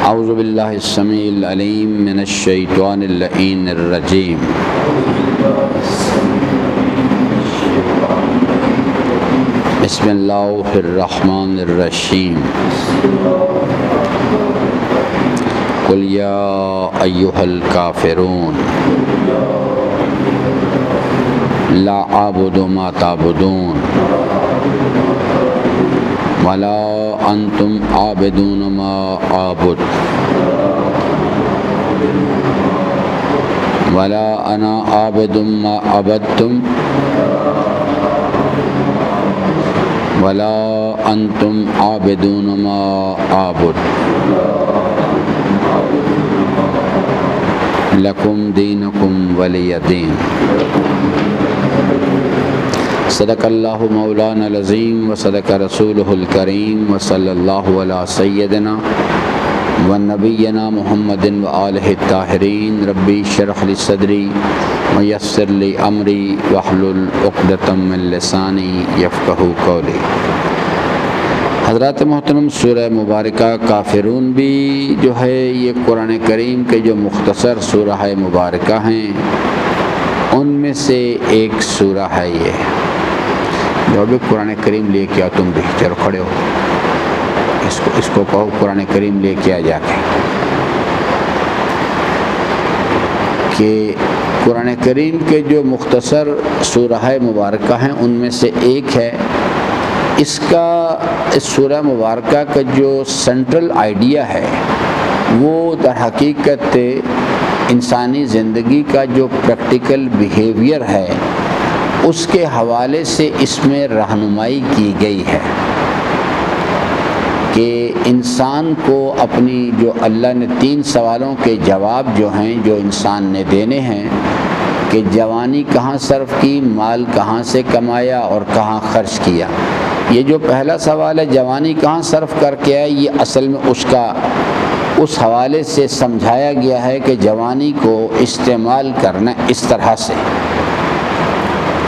اعوذ باللہ السمیع العلیم من الشیطان اللعین الرجیم بسم اللہ الرحمن الرحیم قل یا ایہا الکافرون لا اعبد ما تعبدون ولا انتم عابدون ما اعبد ولا انا عابد ما عبدتم ولا انتم عابدون ما اعبد لکم دینکم ولی دین۔ صدق اللہ مولانا العظیم وصدق رسولہ الکریم وصلی اللہ علی سیدنا ونبینا محمد وآلہ الطاہرین۔ ربی اشرح لی صدری ویسر لی امری واحلل عقدۃ من لسانی یفقہوا قولی۔ حضرات محترم، سورہ مبارکہ کافرون بھی جو ہے یہ قرآن کریم کے جو مختصر سورہ مبارکہ ہیں ان میں سے ایک سورہ ہے۔ یہ جو بھی قرآن کریم لے کے آؤ، تم بھی چلو کھڑے ہو، اس کو کہو قرآن کریم لے کے آ جا کے، کہ قرآن کریم کے جو مختصر سورہ مبارکہ ہیں ان میں سے ایک ہے۔ اس سورہ مبارکہ کا جو سینٹرل آئیڈیا ہے وہ در حقیقت انسانی زندگی کا جو پریکٹیکل بیہیویئر ہے اس کے حوالے سے اس میں رہنمائی کی گئی ہے کہ انسان کو اپنی جو اللہ نے 3 سوالوں کے جواب جو ہیں جو انسان نے دینے ہیں کہ جوانی کہاں صرف کی، مال کہاں سے کمایا اور کہاں خرچ کیا۔ یہ جو پہلا سوال ہے جوانی کہاں صرف کر کے آئے، یہ اصل میں اس حوالے سے سمجھایا گیا ہے کہ جوانی کو استعمال کرنا اس طرح سے،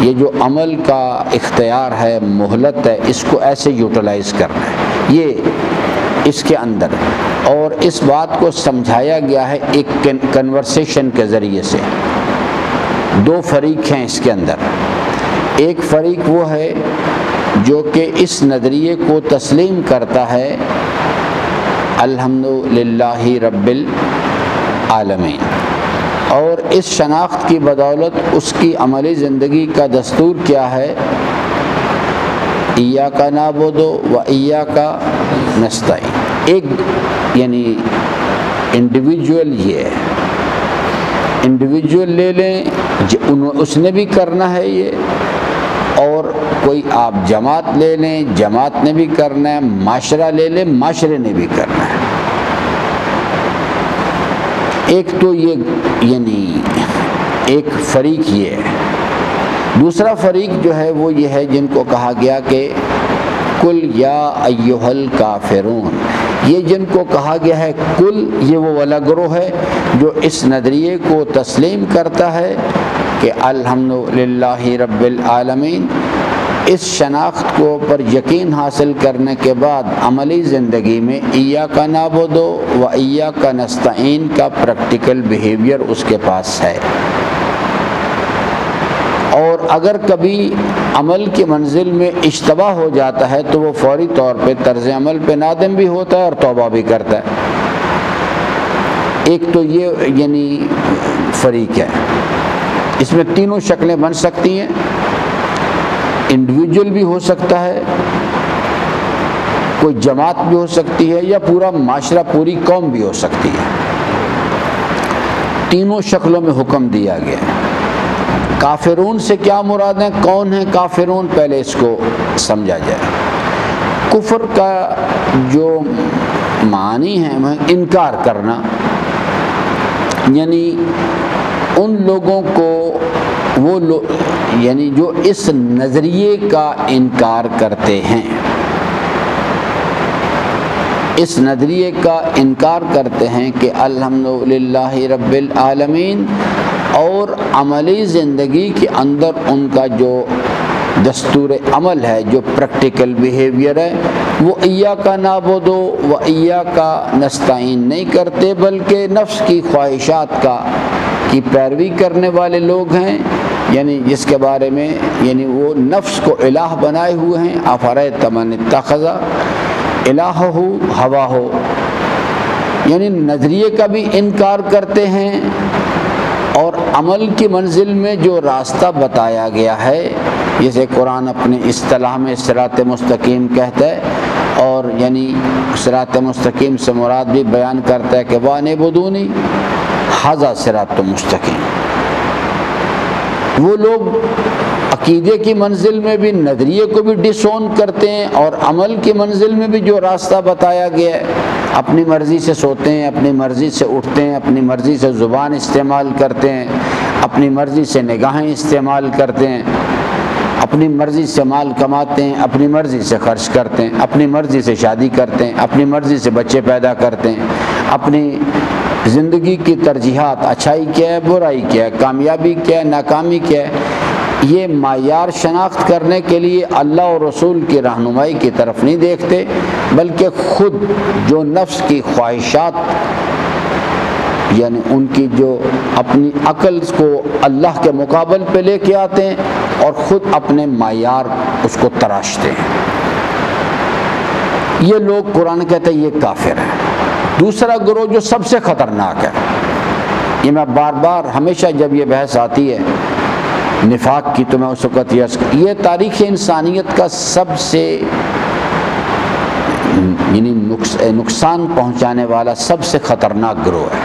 یہ جو عمل کا اختیار ہے، مہلت ہے، اس کو ایسے یوٹیلائز کرنا ہے، یہ اس کے اندر۔ اور اس بات کو سمجھایا گیا ہے ایک کنورسیشن کے ذریعے سے۔ 2 فریق ہیں اس کے اندر۔ ایک فریق وہ ہے جو کہ اس نظریے کو تسلیم کرتا ہے الحمدللہ رب العالمین، اور اس شناخت کی بدولت اس کی عملی زندگی کا دستور کیا ہے، ایاک نعبد و ایاک نستعین۔ ایک یعنی انڈیویجول، یہ انڈیویجول لے لیں، اس نے بھی کرنا ہے یہ، اور کوئی آپ جماعت لے لیں، جماعت نے بھی کرنا ہے، معاشرہ لے لیں، معاشرے نے بھی کرنا ہے۔ ایک تو یہ یعنی ایک فریق یہ ہے۔ دوسرا فریق جو ہے وہ یہ ہے جن کو کہا گیا کہ کل یا ایہا الکافرون، یہ جن کو کہا گیا ہے کل، یہ وہ والا گروہ ہے جو اس نظریے کو تسلیم کرتا ہے کہ الحمدللہ رب العالمین۔ اس شناخت کو پر یقین حاصل کرنے کے بعد عملی زندگی میں ایاک نعبد و ایاک نستعین کا پریکٹیکل بیہیویئر اس کے پاس ہے، اور اگر کبھی عمل کی منزل میں اشتباہ ہو جاتا ہے تو وہ فوری طور پہ طرز عمل پہ نادم بھی ہوتا ہے اور توبہ بھی کرتا ہے۔ ایک تو یہ یعنی فریق ہے، اس میں تینوں شکلیں بن سکتی ہیں، انڈیویجول بھی ہو سکتا ہے، کوئی جماعت بھی ہو سکتی ہے، یا پورا معاشرہ، پوری قوم بھی ہو سکتی ہے۔ تینوں شکلوں میں حکم دیا گیا ہے۔ کافرون سے کیا مراد ہے، کون ہیں کافرون، پہلے اس کو سمجھا جائے۔ کفر کا جو معنی ہے وہ انکار کرنا، یعنی ان لوگوں کو وہ یعنی جو اس نظریے کا انکار کرتے ہیں، اس نظریے کا انکار کرتے ہیں کہ الحمدللہ رب العالمین، اور عملی زندگی کے اندر ان کا جو دستور عمل ہے، جو پریکٹیکل بیہیویئر ہے، وہ ایاک نعبد و ایاک نستعین نہیں کرتے، بلکہ نفس کی خواہشات کی پیروی کرنے والے لوگ ہیں، یعنی جس کے بارے میں یعنی وہ نفس کو الہ بنائے ہوئے ہیں۔ افرأیت من اتخذ الہہ ہواہ، یعنی نظریے کا بھی انکار کرتے ہیں اور عمل کی منزل میں جو راستہ بتایا گیا ہے، جسے قرآن اپنے اصطلاح میں صراط مستقیم کہتا ہے، اور یعنی صراط مستقیم سے مراد بھی بیان کرتا ہے کہ وَاعْبُدُونِی ھذا صراط مستقیم۔ وہ لوگ عقیدے کی منزل میں بھی نظریے کو بھی ڈس اون کرتے ہیں، اور عمل کی منزل میں بھی جو راستہ بتایا گیا ہے، اپنی مرضی سے سوتے ہیں، اپنی مرضی سے اٹھتے ہیں، اپنی مرضی سے زبان استعمال کرتے ہیں، اپنی مرضی سے نگاہیں استعمال کرتے ہیں، اپنی مرضی سے مال کماتے ہیں، اپنی مرضی سے خرچ کرتے ہیں، اپنی مرضی سے شادی کرتے ہیں، اپنی مرضی سے بچے پیدا کرتے ہیں، اپنی زندگی کی ترجیحات، اچھائی کیا ہے، برائی کیا ہے، کامیابی کیا ہے، ناکامی کیا ہے، یہ معیار شناخت کرنے کے لیے اللہ اور رسول کی رہنمائی کی طرف نہیں دیکھتے، بلکہ خود جو نفس کی خواہشات، یعنی ان کی جو اپنی عقل کو اللہ کے مقابل پہ لے کے آتے ہیں اور خود اپنے معیار اس کو تراشتے ہیں۔ یہ لوگ قرآن کہتے ہیں یہ کافر ہیں۔ دوسرا گروہ جو سب سے خطرناک ہے، یہ میں بار بار ہمیشہ جب یہ بحث آتی ہے نفاق کی تو میں اس وقت یہ تاریخ انسانیت کا سب سے یعنی نقصان پہنچانے والا سب سے خطرناک گروہ ہے۔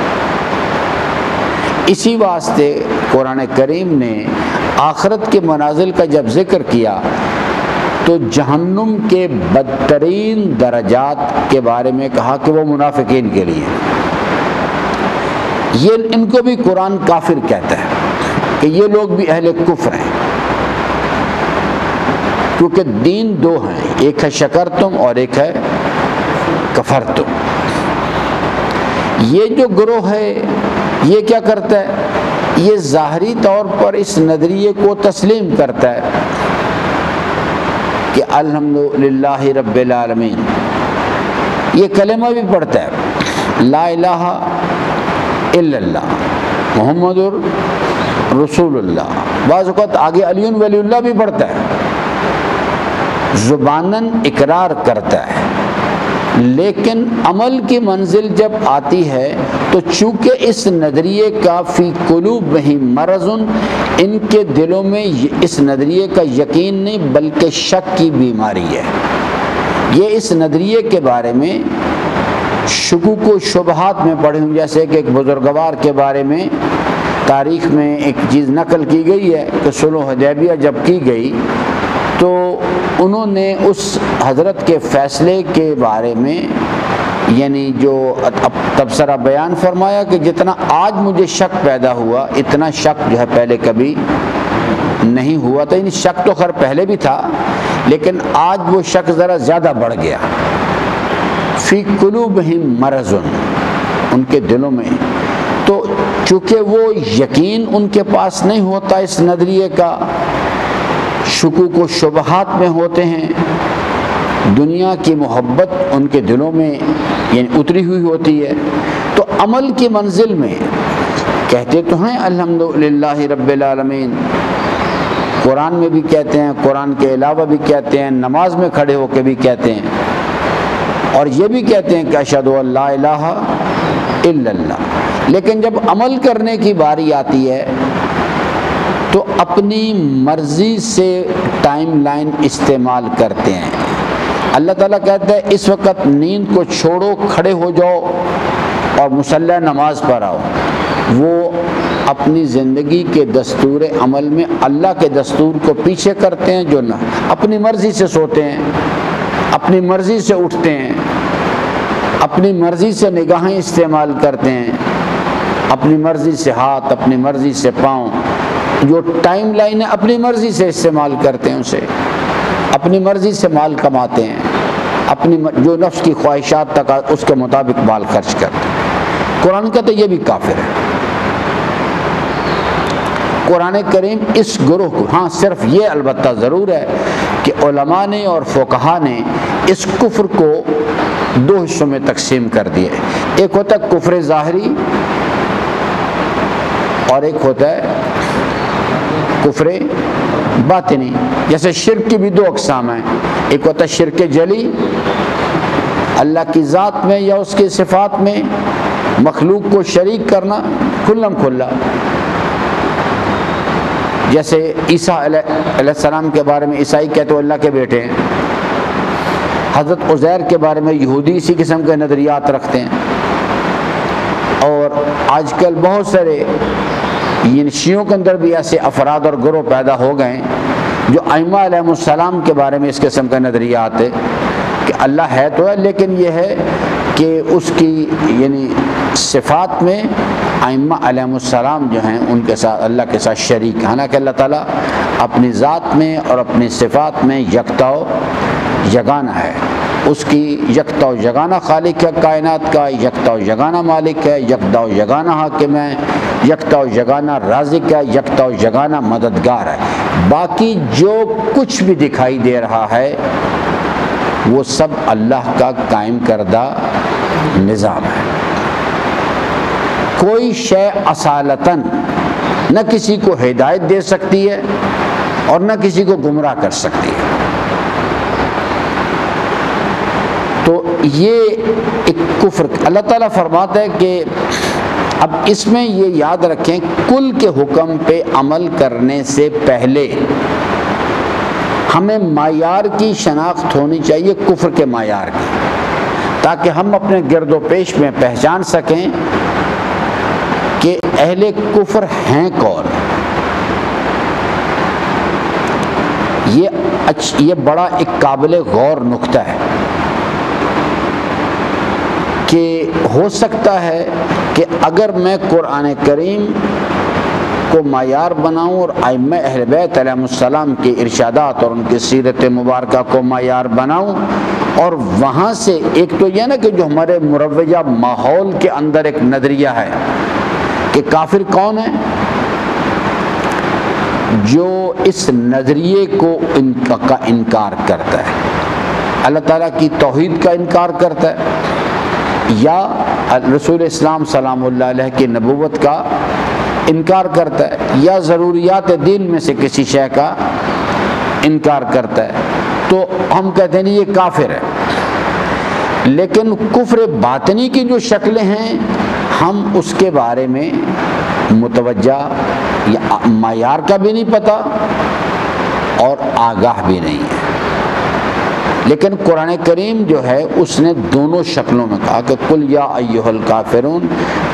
اسی واسطے قرآن کریم نے آخرت کے منازل کا جب ذکر کیا تو جہنم کے بدترین درجات کے بارے میں کہا کہ وہ منافقین کے لیے، یہ ان کو بھی قرآن کافر کہتا ہے کہ یہ لوگ بھی اہل کفر ہیں، کیونکہ دین دو ہیں، ایک ہے شکرتم اور ایک ہے کفرتم۔ یہ جو گروہ ہے یہ کیا کرتا ہے؟ یہ ظاہری طور پر اس نظریے کو تسلیم کرتا ہے کہ الحمدللہ رب العالمین، یہ کلمہ بھی پڑھتا ہے لا الہ الا اللہ محمد رسول اللہ، بعض اوقات آگے علی ولی اللہ بھی پڑھتا ہے، زباناً اقرار کرتا ہے، لیکن عمل کی منزل جب آتی ہے تو چونکہ اس نظریے کا فی قلوبہم مرض، ان کے دلوں میں اس نظریے کا یقین نہیں بلکہ شک کی بیماری ہے۔ یہ اس نظریے کے بارے میں شکوک و شبہات میں پڑھے ہوں، جیسے کہ ایک بزرگوار کے بارے میں تاریخ میں ایک چیز نقل کی گئی ہے کہ صلح حدیبیہ جب کی گئی تو انہوں نے اس حضرت کے فیصلے کے بارے میں یعنی جو تبصرہ بیان فرمایا کہ جتنا آج مجھے شک پیدا ہوا اتنا شک جو ہے پہلے کبھی نہیں ہوا تھا، یعنی شک تو خیر پہلے بھی تھا لیکن آج وہ شک ذرا زیادہ بڑھ گیا۔ فی قلوبہم مرض، ان کے دلوں میں، تو چونکہ وہ یقین ان کے پاس نہیں ہوتا اس نظریے کا، شکوک و شبہات میں ہوتے ہیں، دنیا کی محبت ان کے دلوں میں یعنی اتری ہوئی ہوتی ہے، تو عمل کی منزل میں کہتے تو ہیں الحمدللہ رب العالمین، قرآن میں بھی کہتے ہیں، قرآن کے علاوہ بھی کہتے ہیں، نماز میں کھڑے ہو کے بھی کہتے ہیں، اور یہ بھی کہتے ہیں کہ اشہد ان لا الہ الا اللہ، لیکن جب عمل کرنے کی باری آتی ہے تو اپنی مرضی سے ٹائم لائن استعمال کرتے ہیں۔ اللہ تعالیٰ کہتا ہے اس وقت نیند کو چھوڑو، کھڑے ہو جاؤ اور مصلی نماز پر آؤ۔ وہ اپنی زندگی کے دستور عمل میں اللہ کے دستور کو پیچھے کرتے ہیں، جو نہ اپنی مرضی سے سوتے ہیں، اپنی مرضی سے اٹھتے ہیں، اپنی مرضی سے نگاہیں استعمال کرتے ہیں، اپنی مرضی سے ہاتھ، اپنی مرضی سے پاؤں، جو ٹائم لائن ہے اپنی مرضی سے استعمال کرتے ہیں، اسے اپنی مرضی سے مال کماتے ہیں، اپنی جو نفس کی خواہشات تک اس کے مطابق مال خرچ کرتے ہیں۔ قرآن کہتے ہیں یہ بھی کافر ہے۔ قرآن کریم اس گروہ کو، ہاں صرف یہ البتہ ضرور ہے کہ علماء نے اور فقہا نے اس کفر کو دو حصوں میں تقسیم کر دیا ہے۔ ایک ہوتا ہے کفر ظاہری اور ایک ہوتا ہے کفر باطنی۔ جیسے شرک کی بھی دو اقسام ہیں، ایک ہوتا ہے شرک جلی، اللہ کی ذات میں یا اس کی صفات میں مخلوق کو شریک کرنا کھلم کھلا، جیسے عیسیٰ علیہ السلام کے بارے میں عیسائی کہتے ہیں اللہ کے بیٹے ہیں، حضرت عزیر کے بارے میں یہودی اسی قسم کے نظریات رکھتے ہیں، اور آج کل بہت سارے شیعوں کے اندر بھی ایسے افراد اور گروہ پیدا ہو گئے ہیں جو ائمہ علیہ السلام کے بارے میں اس قسم کا نظریات ہے کہ اللہ ہے تو ہے، لیکن یہ ہے کہ اس کی صفات میں ائمہ علیہ السلام جو ہیں ان کے ساتھ اللہ کے ساتھ شریک، حالانکہ اللہ تعالیٰ اپنی ذات میں اور اپنی صفات میں یکتا و یگانہ ہے، اس کی یکتا و یگانہ خالق ہے کائنات کا، یکتا و یگانہ مالک ہے، یکتا و یگانہ حاکم ہے، یکتا و یگانہ رازق ہے، یکتا و یگانہ مددگار ہے۔ باقی جو کچھ بھی دکھائی دے رہا ہے وہ سب اللہ کا قائم کردہ نظام ہے۔ کوئی شے اصالتاً نہ کسی کو ہدایت دے سکتی ہے اور نہ کسی کو گمراہ کر سکتی ہے۔ تو یہ ایک کفر، اللہ تعالیٰ فرماتا ہے کہ اب اس میں یہ یاد رکھیں کل کے حکم پہ عمل کرنے سے پہلے ہمیں معیار کی شناخت ہونی چاہیے، کفر کے معیار کی، تاکہ ہم اپنے گرد و پیش میں پہچان سکیں کہ اہل کفر ہیں کون۔ یہ بڑا ایک قابل غور نقطہ ہے کہ ہو سکتا ہے کہ اگر میں قرآن کریم کو معیار بناؤں اور ائمہ اہل بیت علیہ السلام کے ارشادات اور ان کی سیرت مبارکہ کو معیار بناؤں، اور وہاں سے ایک تو یہ نا کہ جو ہمارے مروجہ ماحول کے اندر ایک نظریہ ہے کہ کافر کون ہے، جو اس نظریے کو کا انکار کرتا ہے، اللہ تعالیٰ کی توحید کا انکار کرتا ہے، یا رسول اسلام سلام اللہ علیہ کی نبوت کا انکار کرتا ہے، یا ضروریات دین میں سے کسی شے کا انکار کرتا ہے، تو ہم کہتے ہیں نہیں یہ کافر ہے۔ لیکن کفر باطنی کی جو شکلیں ہیں ہم اس کے بارے میں متوجہ یا معیار کا بھی نہیں پتہ اور آگاہ بھی نہیں ہے۔ لیکن قرآن کریم جو ہے اس نے دونوں شکلوں میں کہا کہ قل یا ایھا الکافرون،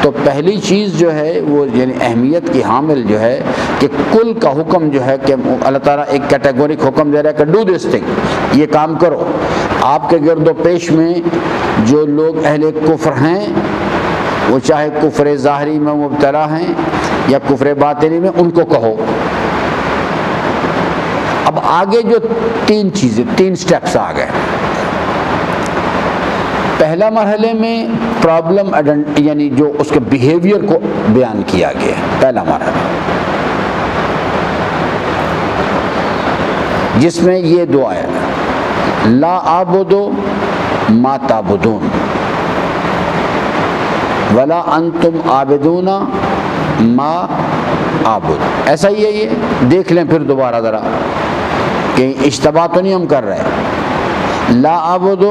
تو پہلی چیز جو ہے وہ اہمیت کی حامل جو ہے کہ کل کا حکم جو ہے کہ اللہ تعالیٰ ایک کیٹیگورک حکم دے رہا ہے کہ ڈو دس تھنگ، یہ کام کرو۔ آپ کے گرد و پیش میں جو لوگ اہل کفر ہیں، وہ چاہے کفر ظاہری میں مبتلا ہیں یا کفر باطنی میں، ان کو کہو۔ اب آگے جو تین سٹیپس آ گئے۔ پہلا مرحلے میں پرابلم یعنی جو اس کے بیہیویئر کو بیان کیا گیا ہے، پہلا مرحلہ جس میں یہ دو آیات، لا اعبد ما تعبدون ولا انتم عابدون ما اعبد، ایسا ہی ہے۔ یہ دیکھ لیں پھر دوبارہ ذرا کہ اشتباہ تو نہیں ہم کر رہے۔ لا اعبد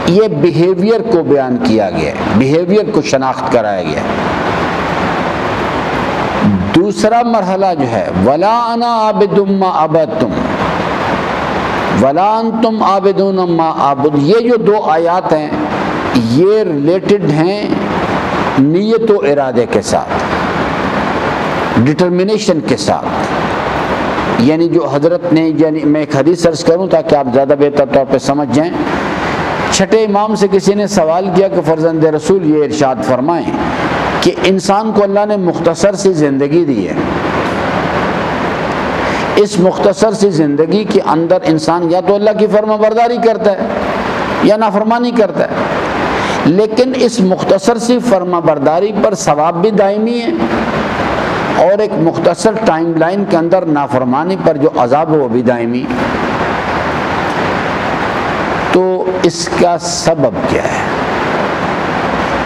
یہ بیہیویئر کو بیان کیا گیا ہے، بیہیویئر کو شناخت کرایا گیا ہے۔ دوسرا مرحلہ جو ہے ولا انا عابد ما عبدتم ولا انتم عابدون ما اعبد، یہ جو دو آیات ہیں یہ ریلیٹڈ ہیں نیت و ارادے کے ساتھ، ڈٹرمنیشن کے ساتھ۔ یعنی جو حضرت نے، یعنی میں ایک حدیث سرچ کروں تاکہ آپ زیادہ بہتر طور پہ سمجھ جائیں۔ چھٹے امام سے کسی نے سوال کیا کہ فرزند رسول یہ ارشاد فرمائیں کہ انسان کو اللہ نے مختصر سی زندگی دی ہے، اس مختصر سی زندگی کے اندر انسان یا تو اللہ کی فرما برداری کرتا ہے یا نافرمانی کرتا ہے، لیکن اس مختصر سی فرما برداری پر ثواب بھی دائمی ہے اور ایک مختصر ٹائم لائن کے اندر نافرمانی پر جو عذاب ہے وہ بھی دائمی۔ تو اس کا سبب کیا ہے؟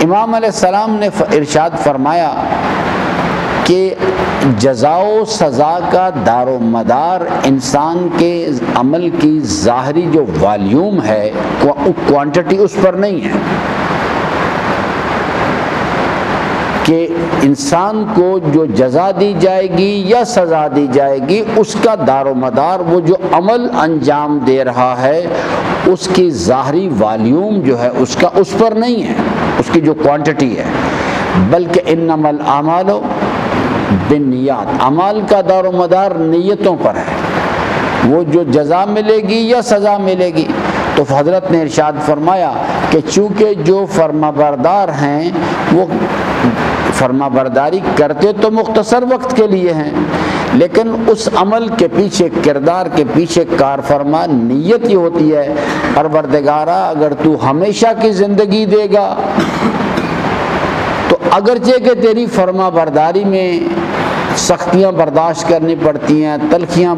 امام علیہ السلام نے ارشاد فرمایا کہ جزا و سزا کا دار و مدار انسان کے عمل کی ظاہری جو والیوم ہے، کوانٹٹی اس پر نہیں ہے کہ انسان کو جو جزا دی جائے گی یا سزا دی جائے گی اس کا دار و مدار وہ جو عمل انجام دے رہا ہے اس کی ظاہری والیوم جو ہے اس کا اس پر نہیں ہے، اس کی جو کوانٹٹی ہے، بلکہ انما الاعمال بالنیات، اعمال کا دار و مدار نیتوں پر ہے، وہ جو جزا ملے گی یا سزا ملے گی۔ تو حضرت نے ارشاد فرمایا کہ چونکہ جو فرما بردار ہیں وہ فرما برداری کرتے تو مختصر وقت کے لیے ہیں، لیکن اس عمل کے پیچھے، کردار کے پیچھے کار فرما نیت یہ ہوتی ہے پروردگارا اگر تو ہمیشہ کی زندگی دے گا تو اگرچہ کہ تیری فرما برداری میں سختیاں برداشت کرنی پڑتی ہیں، تلخیاں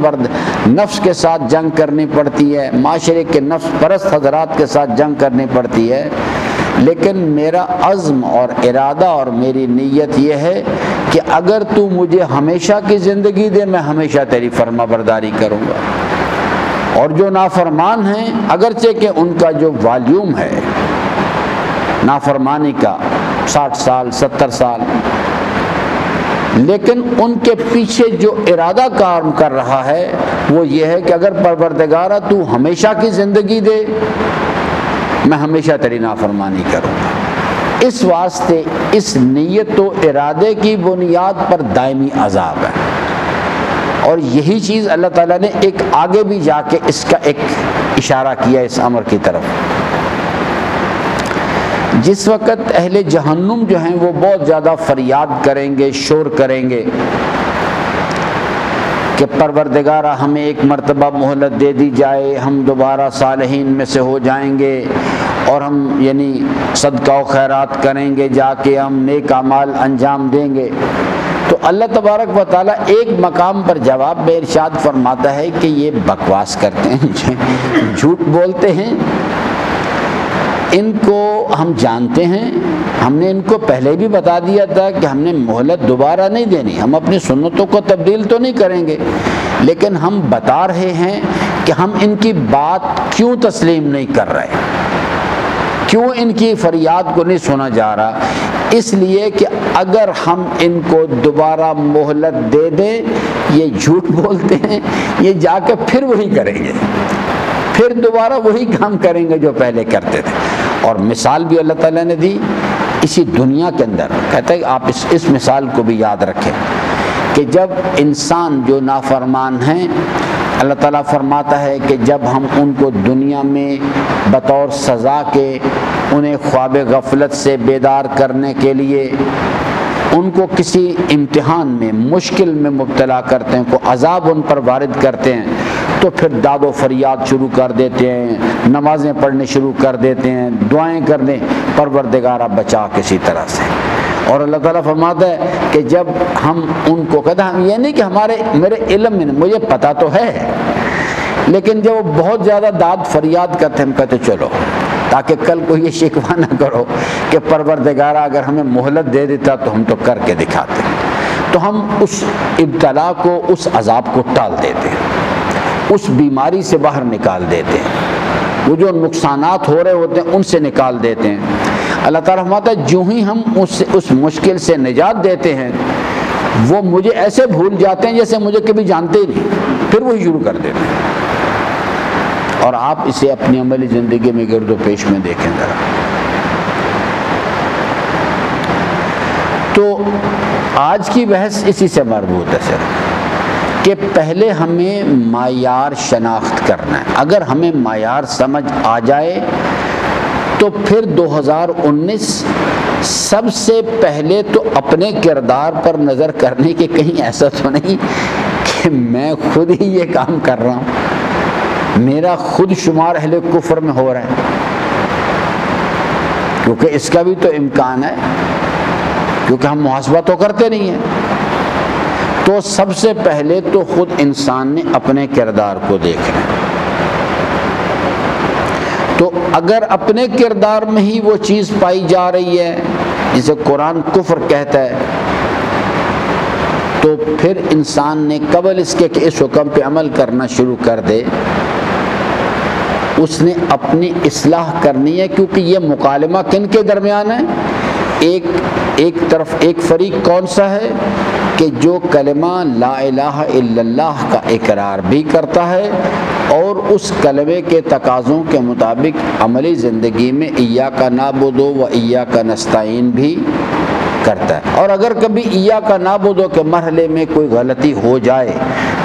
نفس کے ساتھ جنگ کرنی پڑتی ہے، معاشرے کے نفس پرست حضرات کے ساتھ جنگ کرنی پڑتی ہے، لیکن میرا عزم اور ارادہ اور میری نیت یہ ہے کہ اگر تو مجھے ہمیشہ کی زندگی دے میں ہمیشہ تیری فرما برداری کروں گا۔ اور جو نافرمان ہیں اگرچہ کہ ان کا جو والیوم ہے نافرمانی کا 60 سال 70 سال، لیکن ان کے پیچھے جو ارادہ کام کر رہا ہے وہ یہ ہے کہ اگر پروردگارہ تو ہمیشہ کی زندگی دے میں ہمیشہ تیری نافرمانی کروں گا۔ اس واسطے اس نیت و ارادے کی بنیاد پر دائمی عذاب ہے، اور یہی چیز اللہ تعالیٰ نے ایک آگے بھی جا کے اس کا ایک اشارہ کیا اس امر کی طرف۔ جس وقت اہل جہنم جو ہیں وہ بہت زیادہ فریاد کریں گے، شور کریں گے کہ پروردگارہ ہمیں ایک مرتبہ مہلت دے دی جائے، ہم دوبارہ صالحین میں سے ہو جائیں گے اور ہم یعنی صدقہ و خیرات کریں گے، جا کے ہم نیک اعمال انجام دیں گے، تو اللہ تبارک و تعالیٰ ایک مقام پر جواب میں ارشاد فرماتا ہے کہ یہ بکواس کرتے ہیں، جھوٹ بولتے ہیں، ان کو ہم جانتے ہیں، ہم نے ان کو پہلے بھی بتا دیا تھا کہ ہم نے مہلت دوبارہ نہیں دینی، ہم اپنی سنتوں کو تبدیل تو نہیں کریں گے، لیکن ہم بتا رہے ہیں کہ ہم ان کی بات کیوں تسلیم نہیں کر رہے، کیوں ان کی فریاد کو نہیں سنا جا رہا، اس لیے کہ اگر ہم ان کو دوبارہ مہلت دے دیں یہ جھوٹ بولتے ہیں، یہ جا کے پھر وہی کریں گے، پھر دوبارہ وہی کام کریں گے جو پہلے کرتے تھے۔ اور مثال بھی اللہ تعالیٰ نے دی اسی دنیا کے اندر، کہتا ہے کہ آپ اس مثال کو بھی یاد رکھیں کہ جب انسان جو نافرمان ہیں اللہ تعالیٰ فرماتا ہے کہ جب ہم ان کو دنیا میں بطور سزا کے انہیں خواب غفلت سے بیدار کرنے کے لیے ان کو کسی امتحان میں مشکل میں مبتلا کرتے ہیں، کو عذاب ان پر وارد کرتے ہیں، تو پھر داد و فریاد شروع کر دیتے ہیں، نمازیں پڑھنے شروع کر دیتے ہیں، دعائیں کرنے پروردگارہ بچا کسی طرح سے۔ اور اللہ تعالیٰ فرماتا ہے کہ جب ہم ان کو کہتے ہیں، ہم یہ نہیں کہ میرے علم میں مجھے پتہ تو ہے، لیکن جب وہ بہت زیادہ داد فریاد کرتے ہیں ہم کہتے چلو تاکہ کل کو یہ شکوہ نہ کرو کہ پروردگارہ اگر ہمیں مہلت دے دیتا تو ہم تو کر کے دکھاتے، تو ہم اس ابتلا کو، اس عذاب کو ٹال دیتے ہیں، اس بیماری سے باہر نکال دیتے ہیں، وہ جو نقصانات ہو رہے ہوتے ہیں ان سے نکال دیتے ہیں۔ اللہ تعالیٰ فرماتا ہے جو ہی ہم اس مشکل سے نجات دیتے ہیں وہ مجھے ایسے بھول جاتے ہیں جیسے مجھے کبھی جانتے ہی نہیں، پھر وہی شروع کر دیتے ہیں۔ اور آپ اسے اپنی عملی زندگی میں گرد و پیش میں دیکھیں ذرا۔ تو آج کی بحث اسی سے مربوط ہے سر، کہ پہلے ہمیں معیار شناخت کرنا ہے، اگر ہمیں معیار سمجھ آ جائے تو پھر 2019 سب سے پہلے تو اپنے کردار پر نظر کرنے کے کہیں ایسا تو نہیں کہ میں خود ہی یہ کام کر رہا ہوں، میرا خود شمار اہل کفر میں ہو رہا ہے، کیونکہ اس کا بھی تو امکان ہے، کیونکہ ہم محاسبہ تو کرتے نہیں ہیں۔ تو سب سے پہلے تو خود انسان نے اپنے کردار کو دیکھنا ہے، تو اگر اپنے کردار میں ہی وہ چیز پائی جا رہی ہے جسے قرآن کفر کہتا ہے، تو پھر انسان نے قبل اس کے کہ اس حکم پہ عمل کرنا شروع کر دے، اس نے اپنی اصلاح کرنی ہے، کیونکہ یہ مکالمہ کن کے درمیان ہے؟ ایک طرف ایک فریق کون سا ہے کہ جو کلمہ لا الہ الا اللہ کا اقرار بھی کرتا ہے اور اس کلمے کے تقاضوں کے مطابق عملی زندگی میں ایاک نعبد و ایاک نستعین بھی کرتا ہے۔ اور اگر کبھی ایاک نعبد کے مرحلے میں کوئی غلطی ہو جائے،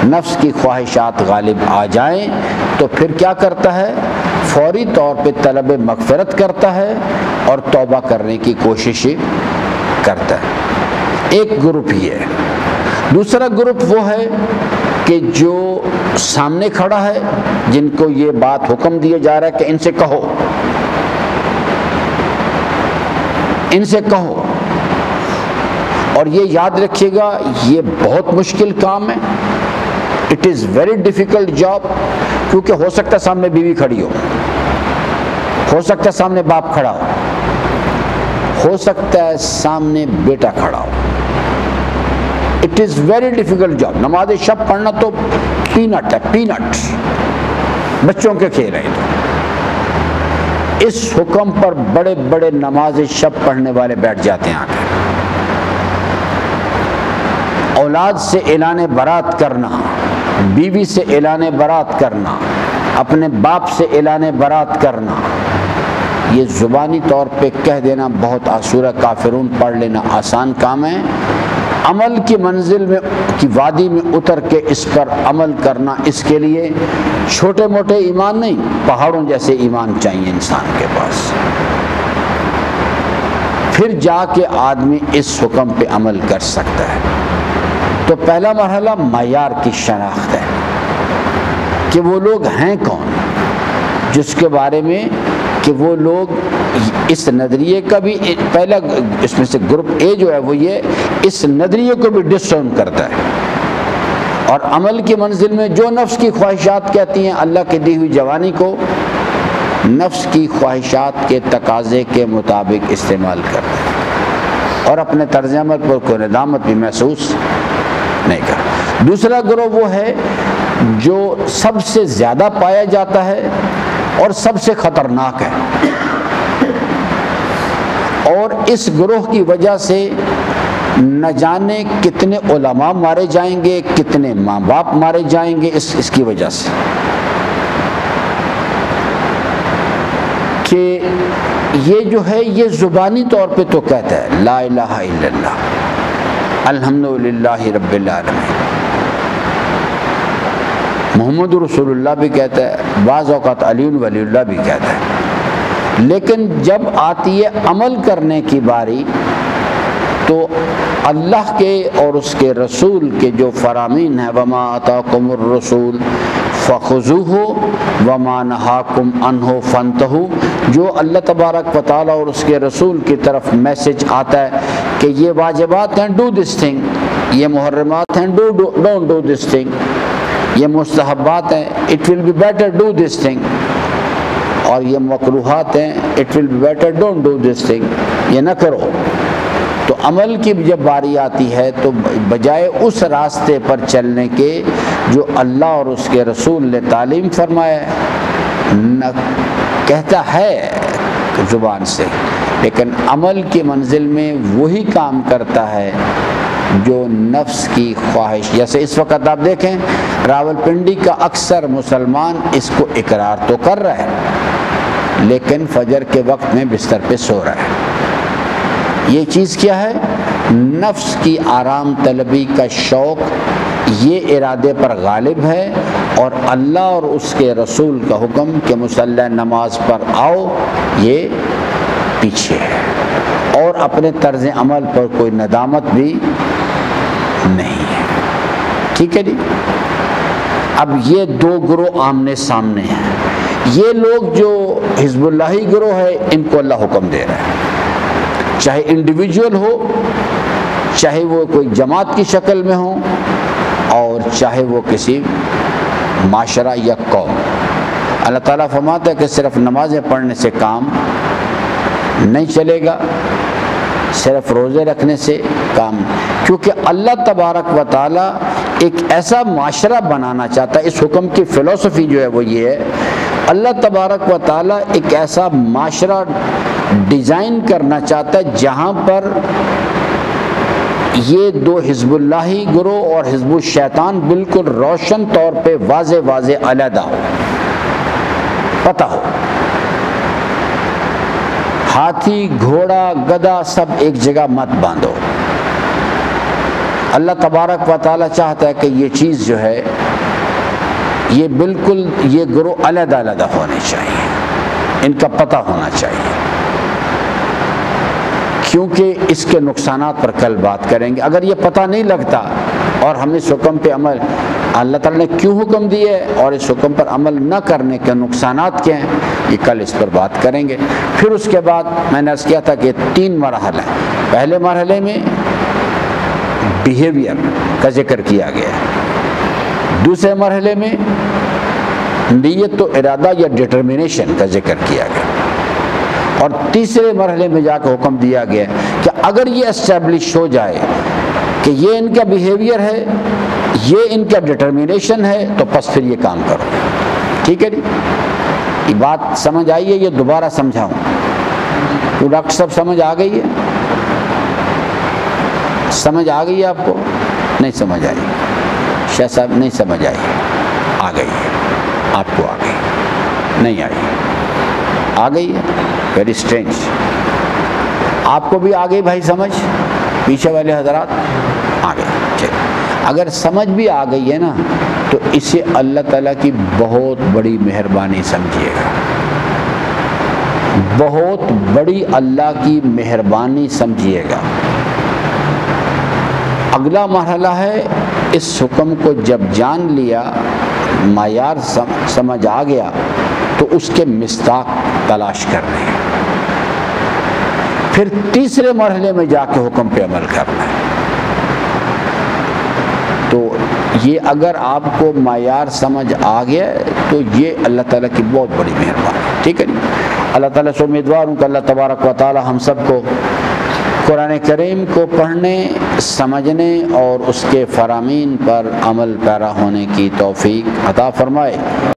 نفس کی خواہشات غالب آ جائیں، تو پھر کیا کرتا ہے؟ فوری طور پہ طلب مغفرت کرتا ہے اور توبہ کرنے کی کوشش کرتا ہے۔ ایک گروپ ہی ہے۔ دوسرا گروپ وہ ہے کہ جو سامنے کھڑا ہے، جن کو یہ بات حکم دیا جا رہا ہے کہ ان سے کہو، ان سے کہو۔ اور یہ یاد رکھیے گا، یہ بہت مشکل کام ہے، it is very difficult job, کیونکہ ہو سکتا ہے سامنے بیوی کھڑی ہو سکتا ہے سامنے باپ کھڑا ہو سکتا ہے سامنے بیٹا کھڑا ہو۔ It is very difficult job. نماز شب پڑھنا تو پینٹ ہے، پینٹ، بچوں کے کھیل ہیں۔ اس حکم پر بڑے بڑے نماز شب پڑھنے والے بیٹھ جاتے ہیں آگے۔ اولاد سے اعلان برات کرنا، بیوی سے اعلان برات کرنا، اپنے باپ سے اعلان برات کرنا، یہ زبانی طور پہ کہہ دینا بہت سورہ کافرون پڑھ لینا آسان کام ہے، عمل کی منزل میں کی وادی میں اتر کے اس پر عمل کرنا، اس کے لیے چھوٹے موٹے ایمان نہیں، پہاڑوں جیسے ایمان چاہیے انسان کے پاس، پھر جا کے آدمی اس حکم پہ عمل کر سکتا ہے۔ تو پہلا مرحلہ معیار کی شناخت ہے کہ وہ لوگ ہیں کون، جس کے بارے میں کہ وہ لوگ اس نظریے کا بھی پہلا، اس میں سے گروپ اے جو ہے وہ یہ اس نظریے کو بھی ڈسٹرن کرتا ہے، اور عمل کی منزل میں جو نفس کی خواہشات کہتی ہیں اللہ کی دی ہوئی جوانی کو نفس کی خواہشات کے تقاضے کے مطابق استعمال کرتا ہے اور اپنے طرز عمل پر کوئی ندامت بھی محسوس نہیں کرتا۔ دوسرا گروہ وہ ہے جو سب سے زیادہ پایا جاتا ہے اور سب سے خطرناک ہے، اور اس گروہ کی وجہ سے نہ جانے کتنے علماء مارے جائیں گے، کتنے ماں باپ مارے جائیں گے اس کی وجہ سے، کہ یہ جو ہے یہ زبانی طور پہ تو کہتا ہے لا الہ الا اللہ، الحمدللہ رب العالمین، محمد رسول اللہ بھی کہتا ہے، بعض اوقات علی ولی اللہ بھی کہتا ہے، لیکن جب آتی ہے عمل کرنے کی باری تو اللہ کے اور اس کے رسول کے جو فرامین ہیں، وما آتاکم الرسول فخذوہ وما نہاکم عنہ فانتہوا، جو اللہ تبارک و تعالیٰ اور اس کے رسول کی طرف میسج آتا ہے کہ یہ واجبات ہیں ڈو دس تھنگ، یہ محرمات ہیں ڈونٹ ڈو دس تھنگ، یہ مستحبات ہیں it will be better do this thing, اور یہ مکروہات ہیں it will be better don't do this thing, یہ نہ کرو، تو عمل کی جب باری آتی ہے تو بجائے اس راستے پر چلنے کے جو اللہ اور اس کے رسول نے تعلیم فرمایا ہے، نہ کہتا ہے زبان سے، لیکن عمل کی منزل میں وہی کام کرتا ہے جو نفس کی خواہش، جیسے اس وقت آپ دیکھیں راولپنڈی کا اکثر مسلمان اس کو اقرار تو کر رہا ہے لیکن فجر کے وقت میں بستر پہ سو رہا ہے۔ یہ چیز کیا ہے؟ نفس کی آرام طلبی کا شوق یہ ارادے پر غالب ہے، اور اللہ اور اس کے رسول کا حکم کہ مصلی نماز پر آؤ یہ پیچھے ہے، اور اپنے طرز عمل پر کوئی ندامت بھی نہیں ہے۔ ٹھیک ہے جی؟ اب یہ دو گروہ آمنے سامنے ہیں۔ یہ لوگ جو حزب اللہی گروہ ہے ان کو اللہ حکم دے رہا ہے، چاہے انڈیویجول ہو، چاہے وہ کوئی جماعت کی شکل میں ہو، اور چاہے وہ کسی معاشرہ یا قوم۔ اللہ تعالیٰ فرماتا ہے کہ صرف نمازیں پڑھنے سے کام نہیں چلے گا، صرف روزے رکھنے سے کام، کیونکہ اللہ تبارک و تعالیٰ ایک ایسا معاشرہ بنانا چاہتا ہے۔ اس حکم کی فلسفی جو ہے وہ یہ ہے، اللہ تبارک و تعالیٰ ایک ایسا معاشرہ ڈیزائن کرنا چاہتا ہے جہاں پر یہ دو حزب اللہی گروہ اور حزب الشیطان بالکل روشن طور پہ واضح علیحدہ ہو، پتہ ہو۔ ہاتھی، گھوڑا، گدھا سب ایک جگہ مت باندھو۔ اللہ تبارک و تعالیٰ چاہتا ہے کہ یہ چیز جو ہے یہ بالکل یہ گروہ علیحدہ ہونے چاہیے، ان کا پتہ ہونا چاہیے، کیونکہ اس کے نقصانات پر کل بات کریں گے۔ اگر یہ پتہ نہیں لگتا اور ہم اس حکم پہ عمل، اللہ تعالیٰ نے کیوں حکم دیے اور اس حکم پر عمل نہ کرنے کے نقصانات کیا ہیں، یہ کل اس پر بات کریں گے۔ پھر اس کے بعد میں نے عرض کیا تھا کہ 3 مرحلے ہیں۔ پہلے مرحلے میں بیہیویئر کا ذکر کیا گیا ہے، دوسرے مرحلے میں نیت و ارادہ یا ڈٹرمنیشن کا ذکر کیا گیا، اور تیسرے مرحلے میں جا کے حکم دیا گیا کہ اگر یہ اسٹیبلش ہو جائے کہ یہ ان کا بیہیویئر ہے، یہ ان کا ڈٹرمنیشن ہے، تو پس پھر یہ کام کرو۔ ٹھیک ہے جی، یہ بات سمجھ آئی ہے؟ یہ دوبارہ سمجھاؤں تو ڈاکٹر صاحب سمجھ آ گئی ہے؟ سمجھ آ گئی ہے آپ کو؟ نہیں سمجھ آئی؟ شاہ صاحب نہیں سمجھ آئی؟ آ گئی ہے آپ کو؟ آ گئی؟ نہیں آئی؟ آ گئی ہے؟ Very strange. آپ کو بھی آ گئی بھائی سمجھ؟ پیچھے والے حضرات آ گئی؟ چلیے، اگر سمجھ بھی آ گئی ہے نا تو اسے اللہ تعالیٰ کی بہت بڑی مہربانی سمجھیے گا، بہت بڑی اللہ کی مہربانی سمجھیے گا۔ اگلا مرحلہ ہے اس حکم کو جب جان لیا، معیار سمجھ آ گیا، تو اس کے مصداق تلاش کرنے ہیں۔ پھر تیسرے مرحلے میں جا کے حکم پہ عمل کرنا ہے۔ تو یہ اگر آپ کو معیار سمجھ آ گیا تو یہ اللہ تعالیٰ کی بہت بڑی مہربانی۔ ٹھیک ہے جی، اللہ تعالیٰ سے امیدوار ہوں کہ اللہ تبارک و تعالیٰ ہم سب کو قرآن کریم کو پڑھنے، سمجھنے اور اس کے فرامین پر عمل پیرا ہونے کی توفیق عطا فرمائے۔